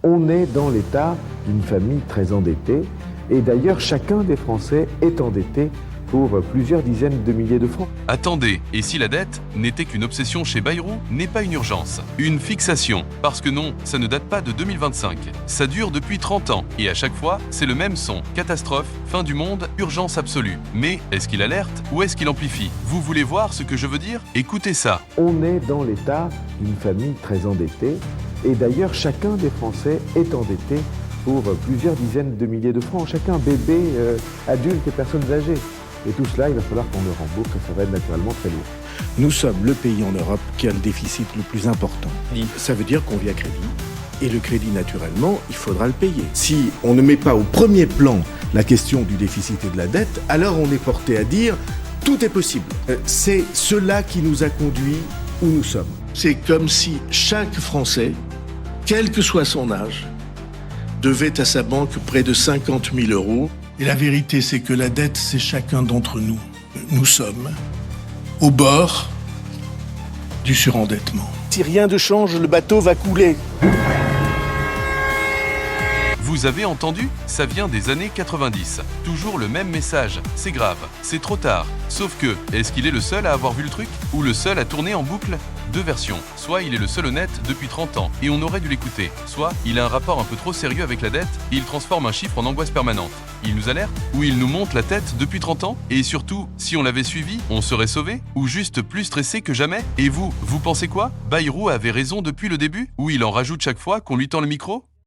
On est dans l'état d'une famille très endettée, et d'ailleurs chacun des Français est endetté pour plusieurs dizaines de milliers de francs. Attendez, et si la dette n'était qu'une obsession chez Bayrou, n'est pas une urgence, une fixation, parce que non, ça ne date pas de 2025. Ça dure depuis 30 ans, et à chaque fois, c'est le même son. Catastrophe, fin du monde, urgence absolue. Mais est-ce qu'il alerte ou est-ce qu'il amplifie? Vous voulez voir ce que je veux dire? Écoutez ça. On est dans l'état d'une famille très endettée, et d'ailleurs chacun des Français est endetté pour plusieurs dizaines de milliers de francs, chacun bébé, adulte et personnes âgées. Et tout cela, il va falloir qu'on le rembourse et ça va être naturellement très lourd. Nous sommes le pays en Europe qui a le déficit le plus important. Ça veut dire qu'on vit à crédit. Et le crédit, naturellement, il faudra le payer. Si on ne met pas au premier plan la question du déficit et de la dette, alors on est porté à dire tout est possible. C'est cela qui nous a conduits où nous sommes. C'est comme si chaque Français, quel que soit son âge, devait à sa banque près de 50 000 euros. Et la vérité, c'est que la dette, c'est chacun d'entre nous. Nous sommes au bord du surendettement. Si rien ne change, le bateau va couler. Vous avez entendu? Ça vient des années 90. Toujours le même message. C'est grave. C'est trop tard. Sauf que, est-ce qu'il est le seul à avoir vu le truc? Ou le seul à tourner en boucle? Deux versions. Soit il est le seul honnête depuis 30 ans et on aurait dû l'écouter. Soit il a un rapport un peu trop sérieux avec la dette et il transforme un chiffre en angoisse permanente. Il nous alerte? Ou il nous monte la tête depuis 30 ans? Et surtout, si on l'avait suivi, on serait sauvé? Ou juste plus stressé que jamais? Et vous pensez quoi? Bayrou avait raison depuis le début? Ou il en rajoute chaque fois qu'on lui tend le micro?